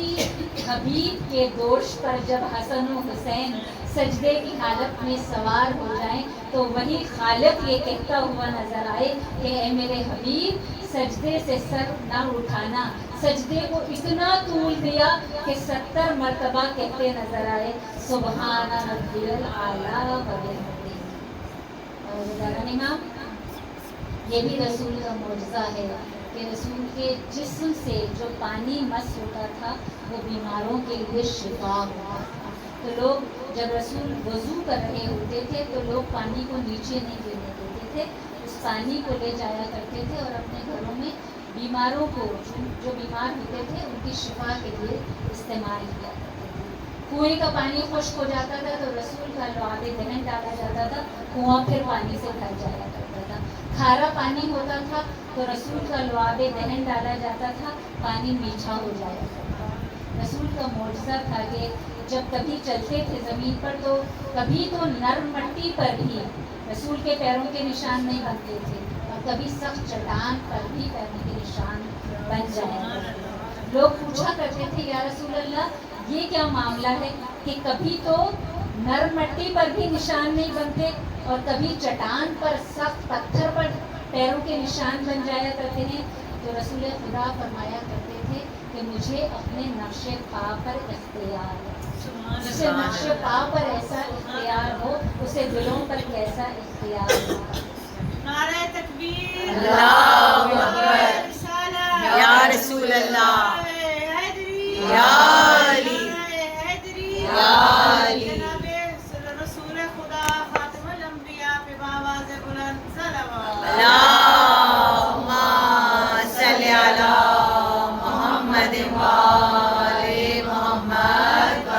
حبیب کے دوش پر جب حسن و حسین سجدے کی حالت میں سوار ہو جائیں تو وہی خالق یہ کہتا ہوا نظر آئے کہ اے میرے حبیب، سجدے سے سر نہ اٹھانا، سجدے کو اتنا طول دیا کہ 70 مرتبہ کہتے نظر آئے سبحان ربی الاعلیٰ وبحمدہ۔ اور رضوان امام، یہ بھی رسول کا معجزہ ہے کہ رسول کے جسم سے جو پانی مس ہوتا تھا وہ بیماروں کے لیے شفا ہوتا تھا۔ تو لوگ جب رسول وضو کر رہے ہوتے تھے تو لوگ پانی کو نیچے نہیں گرنے دیتے تھے، اس پانی کو لے جایا کرتے تھے اور اپنے گھروں میں بیماروں کو جو بیمار ہوتے تھے ان کی شفا کے لیے استعمال کیا کرتے تھے۔ کنویں کا پانی خشک ہو جاتا تھا تو رسول کا لعاب دہن ڈالا جاتا تھا، کنواں پھر پانی سے بھر جایا کرتا تھا۔ کھارا پانی ہوتا تھا تو رسول کا لعاب دہن ڈالا جاتا تھا، پانی میٹھا ہو جایا کرتا تھا۔ رسول کا معجزہ تھا کہ جب کبھی چلتے تھے زمین پر تو کبھی تو نرم مٹی پر بھی رسول کے پیروں کے نشان نہیں بنتے تھے اور کبھی سخت چٹان پر بھی پیروں کے نشان بن جایا کرتے تھے۔ لوگ پوچھا کرتے تھے یا رسول اللہ، یہ کیا معاملہ ہے کہ کبھی تو نرم مٹی پر بھی نشان نہیں بنتے اور کبھی چٹان پر سخت پتھر پر پیروں کے نشان بن جایا کرتے ہیں؟ تو رسول خدا فرمایا کرتے تھے کہ کہ مجھے اپنے نقش پا پر اختیار ہے. سبحان جسے اللہ. نقش پا پر ایسا اختیار ہو اسے دلوں پر کیسا اختیار ہو. نعرہ تکبیر. اللہ اکبر. رسالت. یا رسول اللہ. حیدری. یا علی. حیدری. یا علی. جناب رسول خدا خاتم الانبیاء پہ بآواز بلند صلوات. اللہم صلی علی محمد وآل محمد.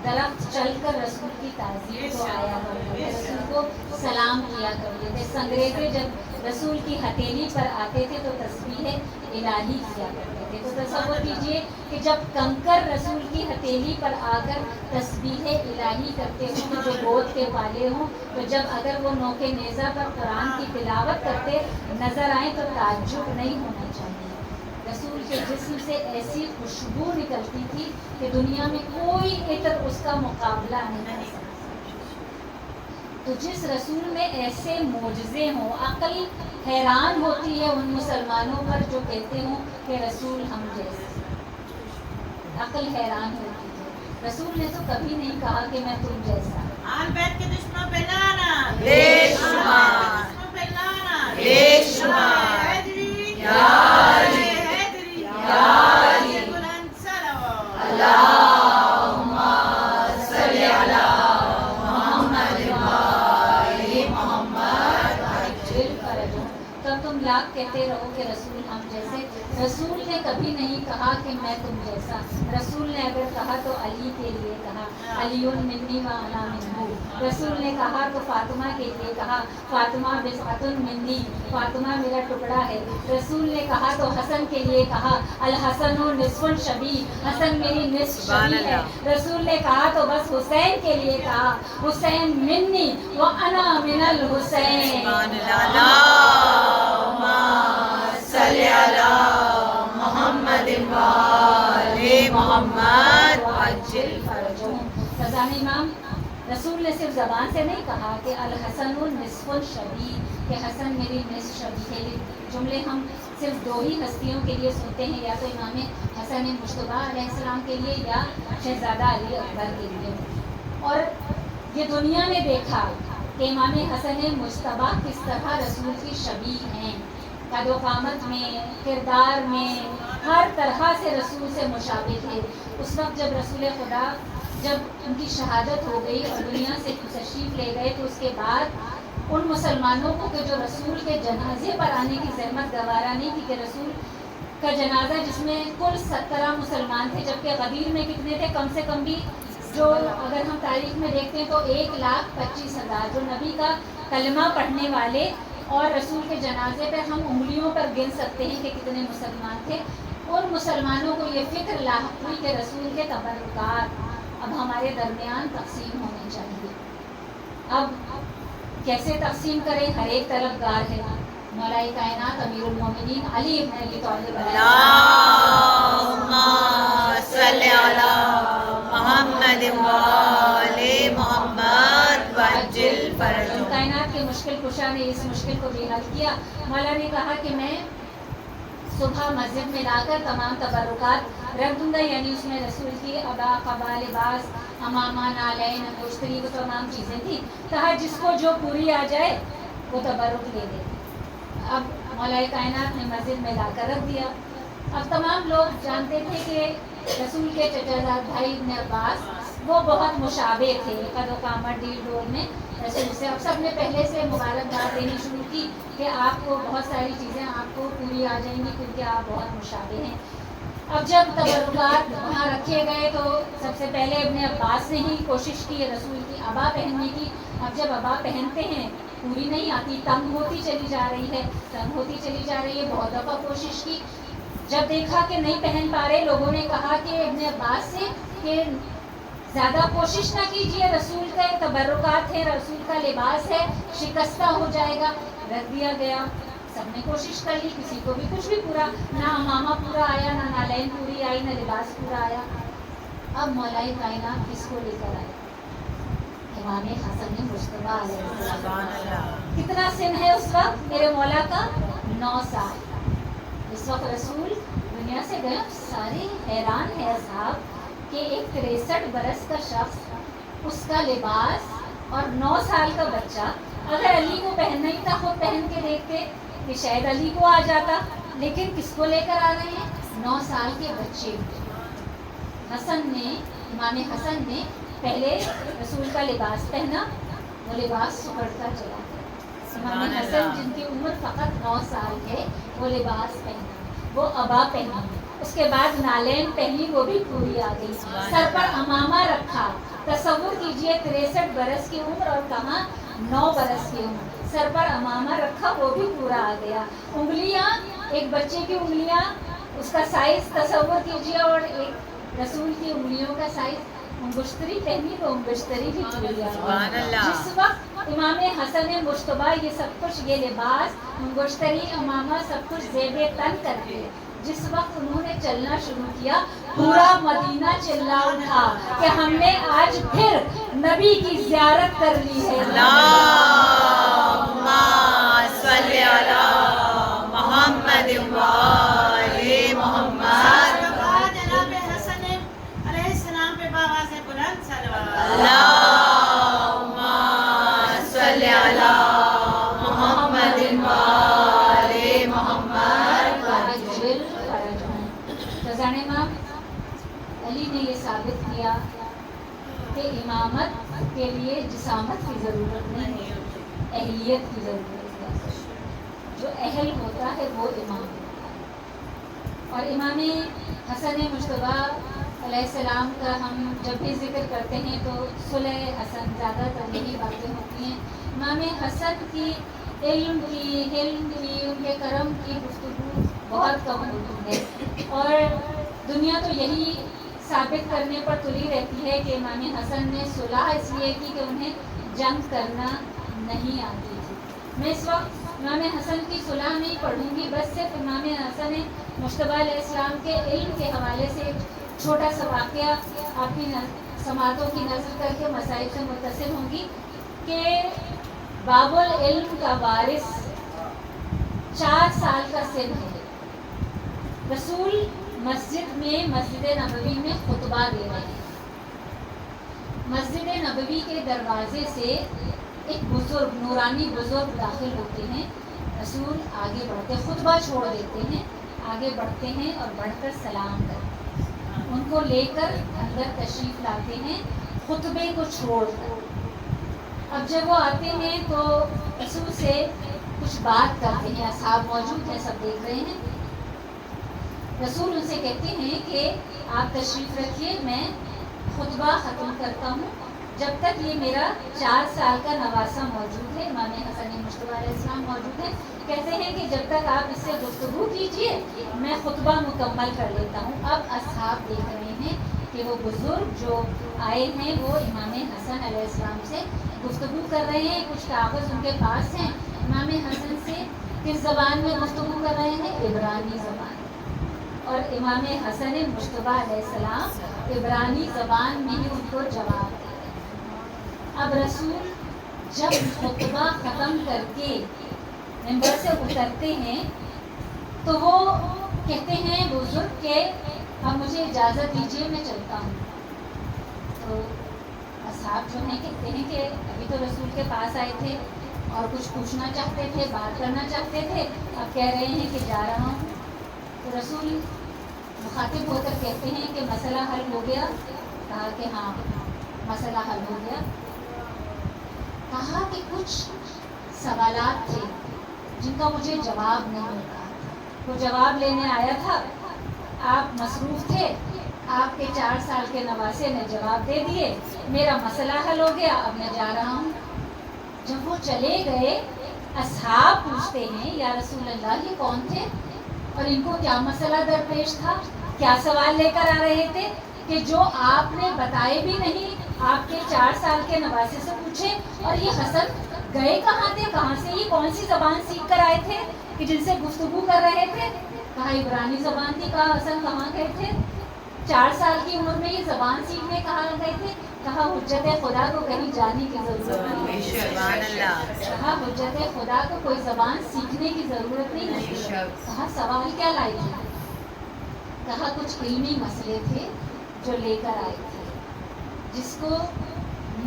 درخت چل کر رسول کی تعظیم کو آیا کرتے تھے, رسول کو سلام کیا کرتے تھے. سنگریزے جب رسول کی ہتھیلی پر آتے تھے تو تسبیح الہی کیا کرتے تھے. تو تصور کیجئے کہ جب کنکر رسول کی ہتھیلی پر آ کر تسبیح الہی کرتے ہوں جو گود کے والے ہوں, تو جب اگر وہ نوک نیزہ پر قرآن کی تلاوت کرتے نظر آئیں تو تعجب نہیں ہونا چاہیے. رسول کے جسم سے ایسی خوشبو نکلتی تھی کہ دنیا میں کوئی عطر اس کا مقابلہ نہیں کر سکتا. تو جس رسول میں ایسے معجزے ہوں, عقل حیران ہوتی ہے ان مسلمانوں پر جو کہتے ہوں کہ رسول ہم جیسے. عقل حیران ہوتی ہے. رسول نے تو کبھی نہیں کہا کہ میں تم جیسا. آل بیت کے دشمنوں پہ لعنت. بے شمار. دشمنوں پہ لعنت. بے شمار. حیدری. یا علی. حیدری. یا علی. بلند صلوات. اللہم صلی علی محمد وآل محمد. عجل فرجوں. تب تم لاکھ کہتے رہو کہ رسول ہم جیسے. رسول نے کبھی نہیں کہا کہ میں تم جیسا. رسول نے اگر کہا تو علی کے لیے کہا, علی منی و انا منہ. رسول نے کہا تو فاطمہ کے لیے کہا, فاطمہ بضعۃ منی, فاطمہ میرا ٹکڑا ہے. رسول نے کہا تو حسن کے لیے کہا, الحسن نصف شبیہ, حسن میری نصف شبیہ ہے. رسول نے کہا تو بس حسین کے لیے کہا, حسین منی و انا من الحسین. سبحان اللہ. اللہم صلی علی محمد وآل محمد. عجل فرجوں. فضان امام رسول نے صرف زبان سے نہیں کہا کہ الحسن نصف شبیہ, کہ حسن میری نصف شبیہ ہے. جملے ہم صرف دو ہی ہستیوں کے لیے سنتے ہیں, یا تو امام حسن مجتبیٰ علیہ السلام کے لیے یا شہزادہ علی اکبر کے لیے. اور یہ دنیا نے دیکھا کہ امام حسن مجتبیٰ کس طرح رسول کی شبیہ ہیں. قد و قامت میں, کردار میں, ہر طرح سے رسول سے مشابہ تھے. اس وقت جب رسول خدا جب ان کی شہادت ہو گئی اور دنیا سے تشریف لے گئے, تو اس کے بعد ان مسلمانوں کو کہ جو رسول کے جنازے پر آنے کی زحمت گوارا نہیں کی, کہ رسول کا جنازہ جس میں کل 17 مسلمان تھے, جبکہ غدیر میں کتنے تھے, کم سے کم بھی جو اگر ہم تاریخ میں دیکھتے ہیں تو 1,25,000 جو نبی کا کلمہ پڑھنے والے, اور رسول کے جنازے پہ ہم انگلیوں پر گن سکتے ہیں کہ کتنے مسلمان تھے. ان مسلمانوں کو یہ فکر لاحق ہوئی کہ رسول کے تبرکات اب ہمارے درمیان تقسیم ہونے چاہیے. اب کیسے تقسیم کریں؟ ہر ایک طرف گار ہے. مولا کائنات امیر المومنین علی ابن ابی طالب اللہم صلی علی محمد وآل محمد وعجل فرجوں. کائنات کے مشکل کشا نے اس مشکل کو بھی حل کیا. مولا نے کہا کہ میں صبح مسجد میں لا کر تمام تبرکات رکھ دوں گا, یعنی اس میں رسول کی عبا, قبا, لباس, امامہ, نالین, انگشتری, وہ تمام چیزیں تھیں. کہا جس کو جو پوری آ جائے وہ تبرک لے لے. اب مولا کائنات نے مسجد میں لا کر رکھ دیا. اب تمام لوگ جانتے تھے کہ رسول کے چچا زاد بھائی ابن عباس وہ بہت مشابہ تھے قد و قامت, ڈیل ڈول میں رسول سے. اب سب نے پہلے سے مبارکباد دینی شروع کی کہ آپ کو بہت ساری چیزیں آپ کو پوری آ جائیں گی کیونکہ آپ بہت مشابہ ہیں. اب جب تبرکات وہاں رکھے گئے تو سب سے پہلے ابن عباس نے ہی کوشش کی رسول کی عبا پہننے کی. اب جب عبا پہنتے ہیں پوری نہیں آتی, تنگ ہوتی چلی جا رہی ہے, تنگ ہوتی چلی جا رہی ہے. بہت دفعہ کوشش کی, جب دیکھا کہ نہیں پہن پا رہے, لوگوں نے کہا کہ ابن عباس سے کہ زیادہ کوشش نہ کیجیے, رسول کا تبرکات ہے, رسول کا لباس ہے, شکستہ ہو جائے گا. رکھ دیا گیا. سب نے کوشش کر لی, کسی کو بھی کچھ بھی پورا, نہ امامہ پورا آیا, نہ نالین پوری آئی, نہ لباس پورا آیا. اب مولا کائنات کس کو لے کر آئے؟ امام حسن مجتبیٰ علیہ السلام. سبحان اللہ. کتنا سن ہے اس وقت میرے مولا کا؟ 9 سال. اس وقت رسول دنیا سے گئے سارے حیران ہے اصحاب کہ ایک 63 برس کا شخص، اس کا لباس اور 9 سال کا بچہ، اگر علی کو پہننا ہی تھا خود پہن کے دیکھتے کہ شاید علی کو آ جاتا، لیکن کس کو لے کر آ رہے ہیں؟ 9 سال کے بچے۔ امام حسن نے پہلے رسول کا لباس پہنا، وہ لباس سکڑتا چلا گیا۔ امام حسن جن کی عمر فقط 9 سال ہے وہ لباس پہنا، وہ عبا پہنی، اس کے بعد نالین پہنی، وہ بھی پوری آ گئی، سر پر امامہ رکھا۔ تصور کیجئے 63 برس کی عمر اور کہاں 9 برس کی عمر، سر پر امامہ رکھا، وہ بھی پورا آ گیا۔ انگلیاں، ایک بچے کی انگلیاں، اس کا سائز تصور کیجئے، اور ایک رسول کی انگلیوں کا سائز۔ انگشتری پہنی تو انگشتری بھی پوری آ گئی۔ جس وقت امام حسن مجتبیٰ یہ سب کچھ، یہ لباس، انگشتری، امامہ، سب کچھ زیب تن کر کے، جس وقت انہوں نے چلنا شروع کیا، پورا مدینہ چلا اٹھا کہ ہم نے آج پھر نبی کی زیارت کر لی ہے۔ اللہم صلی علی محمد و آل محمد۔ جناب حسن علیہ السلام پہ بآواز بلند صلوات۔ اللہم صلی علی محمد و آل محمد۔ رضان امام علی نے یہ ثابت کیا کہ امامت کے لیے جسامت کی ضرورت نہیں ہے، اہلیت کی ضرورت ہے۔ جو اہل ہوتا ہے وہ امام ہوتا ہے۔ اور امام حسن مجتبیٰ علیہ السلام کا ہم جب بھی ذکر کرتے ہیں تو صلح حسن، زیادہ تر یہی باتیں ہوتی ہیں۔ امام حسن کی علم کی، حلم کی، ان کے کرم کی گفتگو بہت کم ہوتی ہے، اور دنیا تو یہی ثابت کرنے پر تلی رہتی ہے کہ امام حسن نے صلح اس لیے کی کہ انہیں جنگ کرنا نہیں آتی تھی۔ میں اس وقت امام حسن کی صلح نہیں پڑھوں گی، بس صرف امام حسن مجتبیٰ علیہ السلام کے علم کے حوالے سے ایک چھوٹا سا واقعہ آپ کی سماعتوں کی نظر کر کے مسائل سے متصل ہوں گی کہ باب العلم کا وارث 4 سال کا سن ہے، رسول مسجد میں، مسجد نبوی میں خطبہ دے رہے ہیں۔ مسجد نبوی کے دروازے سے ایک بزرگ، نورانی بزرگ داخل ہوتے ہیں، رسول آگے بڑھتے، خطبہ چھوڑ دیتے ہیں، آگے بڑھتے ہیں اور بڑھ کر سلام کرتے ہیں، ان کو لے کر اندر تشریف لاتے ہیں خطبے کو چھوڑ کر۔ اب جب وہ آتے ہیں تو رسول سے کچھ بات کرتے ہیں، اصحاب موجود ہیں، سب دیکھ رہے ہیں۔ رسول ان سے کہتے ہیں کہ آپ تشریف رکھیے، میں خطبہ ختم کرتا ہوں، جب تک یہ میرا 4 سال کا نواسہ موجود ہے، امام حسن مجتبیٰ علیہ السلام موجود ہے، کہتے ہیں کہ جب تک آپ اس سے گفتگو کیجئے میں خطبہ مکمل کر لیتا ہوں۔ اب اصحاب دیکھ رہے ہیں کہ وہ بزرگ جو آئے ہیں وہ امام حسن علیہ السلام سے گفتگو کر رہے ہیں، کچھ کاغذ ان کے پاس ہیں، امام حسن سے کس زبان میں گفتگو کر رہے ہیں؟ عبرانی زبان، اور امام حسن مجتبیٰ علیہ السلام عبرانی زبان میں ہی ان کو جواب دے رہے ہیں۔ اب رسول جب خطبہ ختم کر کے ممبر سے اترتے ہیں تو وہ کہتے ہیں بزرگ کہ اب مجھے اجازت دیجیے، میں چلتا ہوں۔ تو اصحاب جو ہیں کہتے ہیں کہ ابھی تو رسول کے پاس آئے تھے اور کچھ پوچھنا چاہتے تھے، بات کرنا چاہتے تھے، اب کہہ رہے ہیں کہ جا رہا ہوں۔ تو رسول مخاطب ہو کر کہتے ہیں کہ مسئلہ حل ہو گیا؟ کہا کہ ہاں مسئلہ حل ہو گیا۔ کہا کہ کچھ سوالات تھے جن کا مجھے جواب نہیں ملتا، وہ جواب لینے آیا تھا، آپ مصروف تھے، آپ کے 4 سال کے نواسے نے جواب دے دیے، میرا مسئلہ حل ہو گیا، اب میں جا رہا ہوں۔ جب وہ چلے گئے اصحاب پوچھتے ہیں یا رسول اللہ یہ کون تھے اور ان کو کیا مسئلہ درپیش تھا، کیا سوال لے کر آ رہے تھے کہ جو آپ نے بتائے بھی نہیں، آپ کے 4 سال کے نواسے سے پوچھے، اور یہ حسن گئے کہاں تھے، کہاں سے، یہ کون سی زبان سیکھ کر آئے تھے کہ جن سے گفتگو کر رہے تھے؟ کہا عبرانی زبان تھی۔ کہا حسن کہاں گئے تھے؟ 4 سال کی عمر میں یہ زبان سیکھنے کہاں گئے تھے؟ کہا حجت خدا کو کہیں جانے کی ضرورت نہیں، کہا حجت خدا کو کوئی زبان سیکھنے کی ضرورت نہیں ہے۔ کہا سوال کیا لائے تھے؟ کہا کچھ علمی مسئلے تھے جو لے کر آئے تھے، جس کو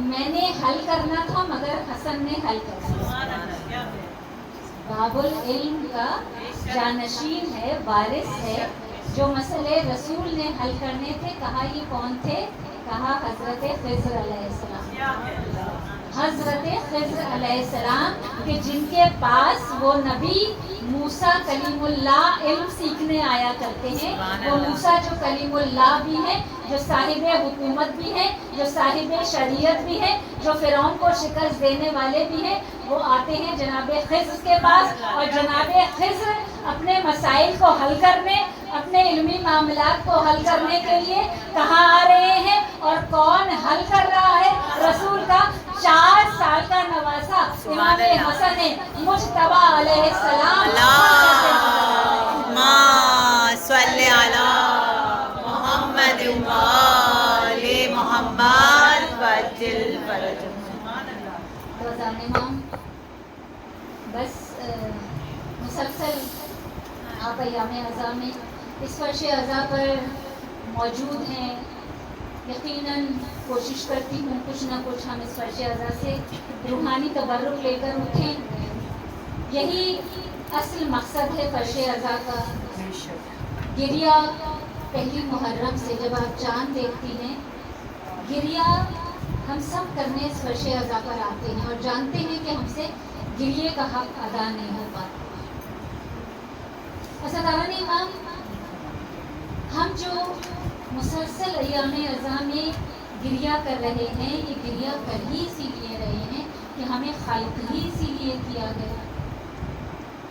میں نے حل کرنا تھا مگر حسن نے حل کرنا تھا۔ باب العلم کا جانشین ہے، وارث ہے، جو مسئلے رسول نے حل کرنے تھے۔ کہا یہ کون تھے؟ کہا حضرت خضر علیہ السلام۔ حضرت خضر علیہ السلام کہ جن کے پاس وہ نبی موسیٰ کلیم اللہ علم سیکھنے آیا کرتے ہیں، وہ موسیٰ جو کلیم اللہ بھی ہیں، جو صاحب حکومت بھی ہیں، جو صاحب شریعت بھی ہیں، جو فرعون کو شکست دینے والے بھی ہیں، وہ آتے ہیں جناب خضر کے پاس، اور جناب خضر اپنے مسائل کو حل کرنے، اپنے علمی معاملات کو حل کرنے کے لیے کہاں آ رہے ہیں، اور کون حل کر رہا ہے؟ رسول کا 4 سال کا نواسا امام حسن مجتبی علیہ السلام۔ اللہم صلی علی محمد وآل محمد وجل فرجہ۔ روزان امام بس مسلسل آپ ایام اعضاء میں اس فرش اعضاء پر موجود ہیں، یقیناً کوشش کرتی ہوں کچھ نہ کچھ ہم اس فرش اعضاء سے روحانی تبرک لے کر اٹھیں۔ یہی اصل مقصد ہے فرش اعضاء کا۔ گریہ پہلی محرم سے جب آپ چاند دیکھتی ہیں، گریہ ہم سب کرنے اس فرش اعضاء پر آتے ہیں اور جانتے ہیں کہ ہم سے گریے کا حق ادا نہیں ہو پاتا۔ اساتذان امام، ہم جو مسلسل ایام اعضاء میں گریہ کر رہے ہیں، یہ گریہ کر ہی اسی لیے رہے ہیں کہ ہمیں خالق ہی اسی لیے کیا گیا۔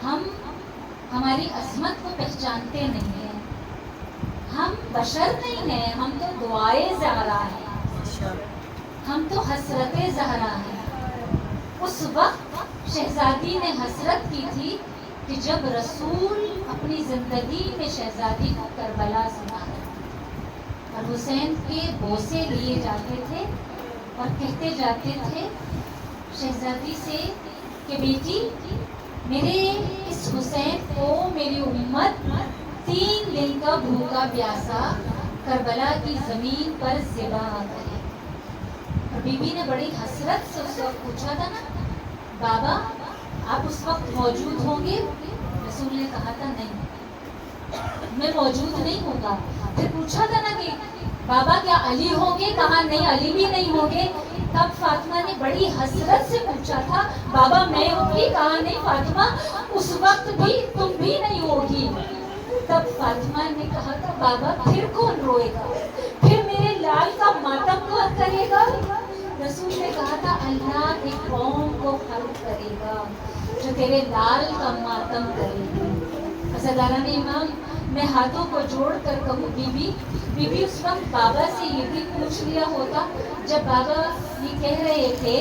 ہم ہماری عظمت کو پہچانتے نہیں ہیں، ہم بشر نہیں ہیں، ہم تو دعائے زہرا ہیں، ہم تو حسرت زہرا ہیں۔ اس وقت شہزادی نے حسرت کی تھی کہ جب رسول اپنی زندگی میں شہزادی کو کربلا سنا اور حسین کے بوسے لیے جاتے تھے اور کہتے جاتے تھے شہزادی سے کہ بیٹی میرے اس حسین کو میری امت 3 دن کا بھوکا پیاسا کربلا کی زمین پر ذبح کرے۔ اور بی بی نے بڑی حسرت سے اس وقت پوچھا تھا نا بابا آپ اس وقت موجود ہوں گے؟ رسول نے کہا تھا نہیں میں موجود نہیں ہوں گا۔ پھر پوچھا تھا نا کہ بابا کیا علی ہوں گے؟ کہا نہیں علی بھی نہیں ہوں گے۔ تب فاطمہ نے بڑی حسرت سے پوچھا تھا بابا میں ہوں گی؟ کہا نہیں فاطمہ اس وقت بھی تم بھی نہیں ہوگی۔ تب فاطمہ نے کہا تھا بابا پھر کون روئے گا؟ پھر میرے لال کا ماتم کون کرے گا؟ رسول نے کہا تھا اللہ ایک قوم کو خلق کرے گا جو تیرے لال کا ماتم کرے گی۔ اساتذان امام میں ہاتھوں کو جوڑ کر کہوں بی بی اس وقت بابا سے یہ بھی پوچھ لیا ہوتا جب بابا یہ کہہ رہے تھے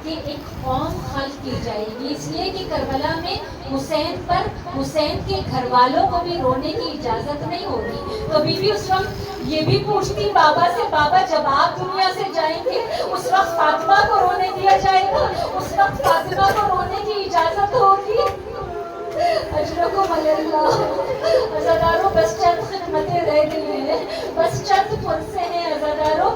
کہ ایک قوم خلق کی جائے گی، اس لیے کہ کربلا میں حسین پر حسین کے گھر والوں کو بھی رونے کی اجازت نہیں ہوگی، تو بی بی اس وقت یہ بھی پوچھتی بابا سے بابا جب آپ دنیا سے جائیں گے اس وقت فاطمہ کو رونے دیا جائے گا؟ اس وقت فاطمہ کو رونے کی اجازت ہوگی؟ اجرکم اللہ۔ عزاداروں بس چند خدمتیں رہ گئی ہیں، بس چند فرصے ہیں عزاداروں۔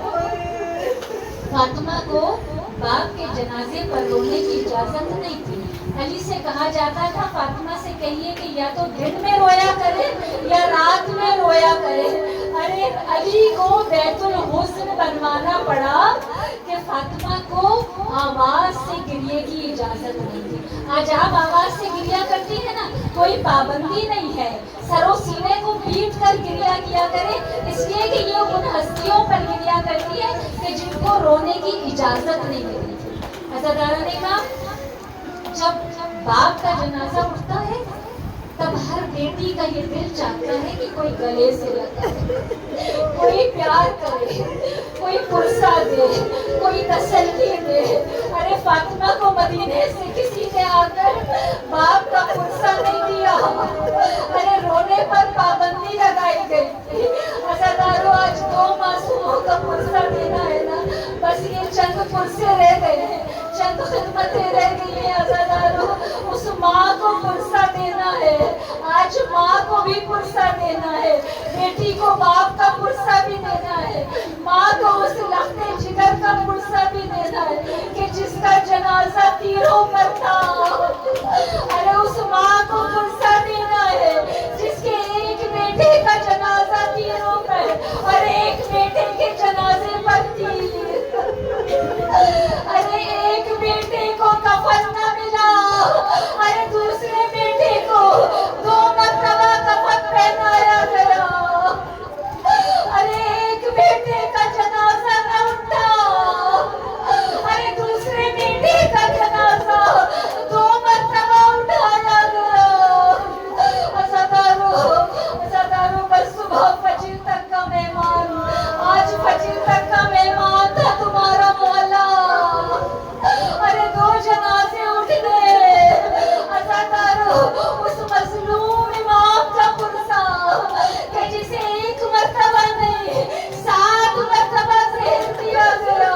فاطمہ کو باپ کے جنازے پر رونے کی اجازت نہیں تھی۔ علی سے کہا جاتا تھا فاطمہ سے کہیے کہ یا تو دن میں رویا کرے یا رات میں رویا کرے۔ ارے علی کو بیت الحزن بنوانا پڑا کہ فاطمہ کو آواز سے گریے کی اجازت نہیں تھی۔ آج آپ آواز سے گریہ کرتی ہیں نا، کوئی پابندی نہیں ہے، سر و سینے کو پیٹ کر گریہ کیا کرے، اس لیے کہ یہ ان ہستیوں پر گریہ کرتی ہے کہ جن کو رونے کی اجازت نہیں ملی تھی۔ عزاداروں نے کہا جب باپ کا جنازہ اٹھتا ہے تب ہر بیٹی کا یہ دل چاہتا ہے کہ کوئی گلے سے لگائے، کوئی پیار کرے، کوئی پرسہ دے، کوئی تسلی دے۔ ارے فاطمہ کو مدینے سے کسی نے آ کر باپ کا پرسہ نہیں دیا، ارے رونے پر پابندی لگائی گئی تھی۔ عزاداروں آج 2 معصوموں کا پرسہ دینا ہے نا، بس یہ چند پرسے رہ گئے ہیں، چند خدمتیں رہ گئی ہیں عزاداروں، اس ماں کو پرسہ دینا ہے۔ آج ماں کو بھی پرسہ دینا ہے، بیٹی کو باپ کا پرسہ بھی دینا ہے، ماں کو اس لختے جگر کا پرسہ بھی دینا ہے کہ جس کا جنازہ تیروں پر تھا۔ ارے اس ماں کو پرسہ دینا ہے جس کے ایک بیٹے کا جنازہ تیروں پر اور ایک بیٹے کے جنازے پر تیر۔ ارے ایک بیٹے کو کفن نہ ملا، ارے دوسرے بیٹے کو 2 مرتبہ کفن پہنایا گیا۔ ارے ایک بیٹے کا جنازہ نہ اٹھا، ارے دوسرے بیٹے کا جنازہ 2 مرتبہ اٹھایا گیا۔ عزادارو بس صبح فجر تک کا مہمان، آج فجر تک کا مہمان تھا تمہارا مولا۔ ارے 2 جنازے اٹھ گئے۔ عزادارو اس مظلوم امام کا پرسہ کہ جسے 1 مرتبہ نہیں 7 مرتبہ زہر دیا گیا۔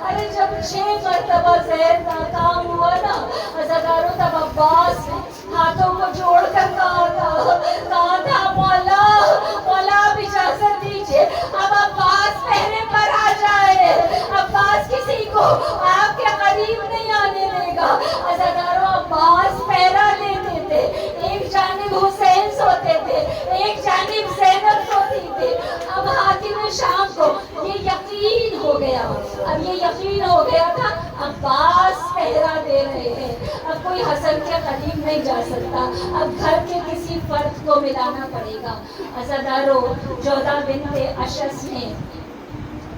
ارے جب 6 مرتبہ زہر ناکام ہوا نا عزادارو، تب عباس نے ہاتھوں کو جوڑ کر کہا تھا مولا آپ اجازت دیجیے، اب عباس پہرے پر آ جائے، عباس کسی کو آپ کے قریب نہیں آنے دے گا۔ عزادارو عباس پہرا لیتے تھے، ایک جانب حسین سوتے تھے، ایک جانب زینب سوتی تھی۔ اب حاکم شام کو یہ یقین ہو گیا، تھا عباس پہرا دے رہے ہیں، اب کوئی حسن کے قریب نہیں جا سکتا، اب گھر کے کسی فرد کو ملانا پڑے گا۔ عزادارو جودہ بنت اشس نے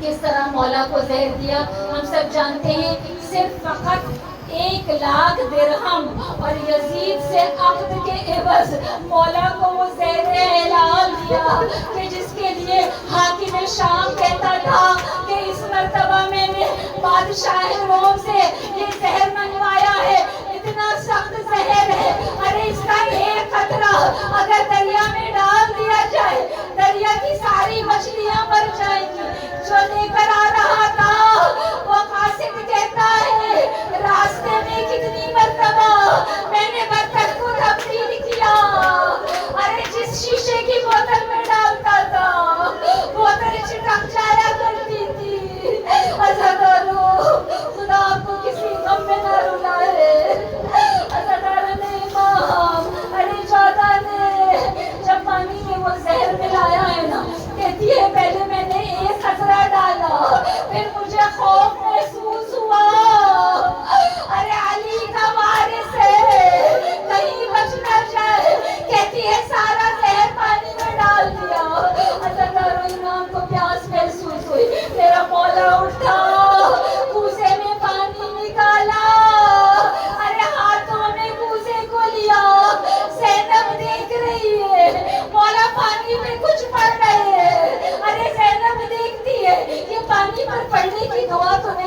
کس طرح مولا کو زہر دیا ہم سب جانتے ہیں۔ صرف فقط 1 لاکھ درہم اور یزید سے عقد کے عوض مولا کو وہ زہر اعلان دیا کہ جس کے لیے حاکم شام کہتا تھا کہ اس مرتبہ میں نے بادشاہ روم سے یہ زہر منگوایا ہے، اتنا سخت زہر ہے، ارے اس کا ایک قطرہ اگر دریا میں ڈال دیا جائے دریا کی ساری مچھلیاں مر جائیں گی۔ جو لے کر آ رہا تھا وہ قاصد کہتا ہے راستے میں کتنی مرتبہ میں نے برتن کو تبدیل کیا، ارے جس شیشے کی بوتل میں ڈالتا تھا بوتل چٹک جایا کرتی تھی۔ عزادارو خدا آپ کو کسی غم میں نہ رلائے۔ عزادارو نے امام ارے جودہ نے جب پانی میں وہ زہر ملایا ہے نا، کہتی ہے پہلے میں نے 1 قطرہ ڈالا، پھر مجھے خوف محسوس ہوا، ارے علی کا وارث ہے کہیں بچ نہ جائے، کہتی ہے سارا زہر پانی میں ڈال دیا۔ عزادارو امام کو پیاس محسوس ہوئی، میرا مولا اٹھا، کوزے میں پانی نکالا، ارے ہاتھوں میں کوزے کو لیا، زینب دیکھ رہی ہے مولا پانی میں کچھ پڑ رہے ہیں، ارے زینب دیکھتی ہے یہ پانی پر پڑنے کی دعا تو نہیں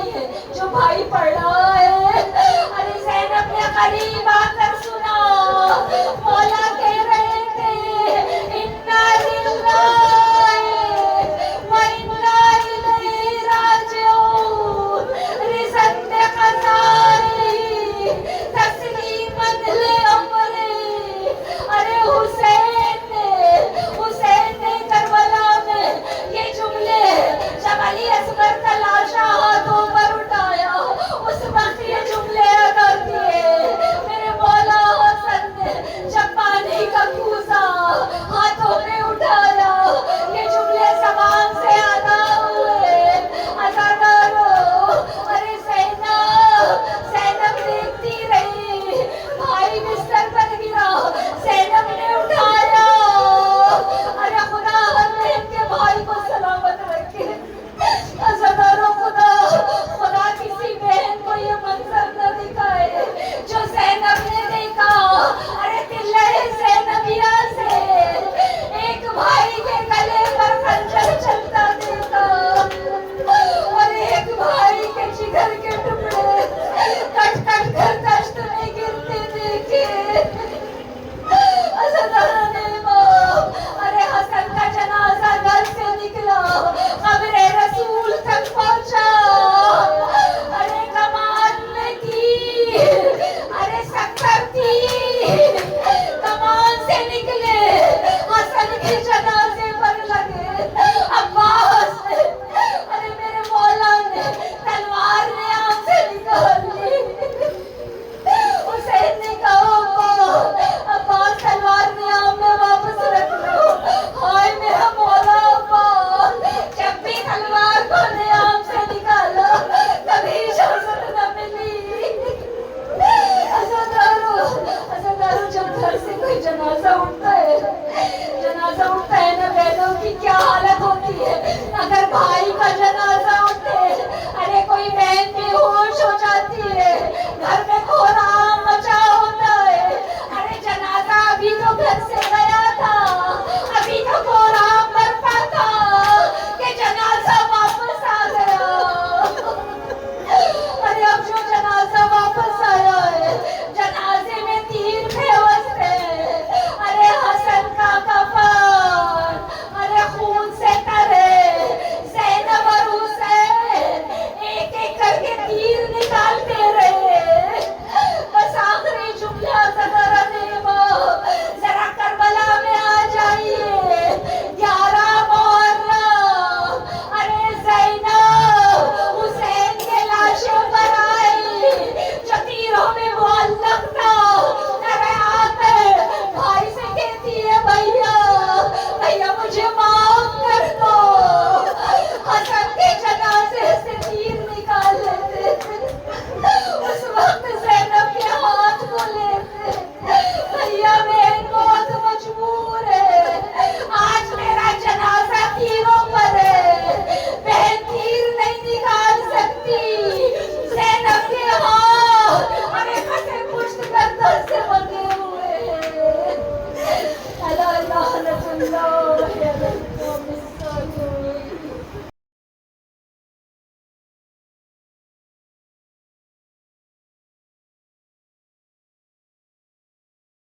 اگر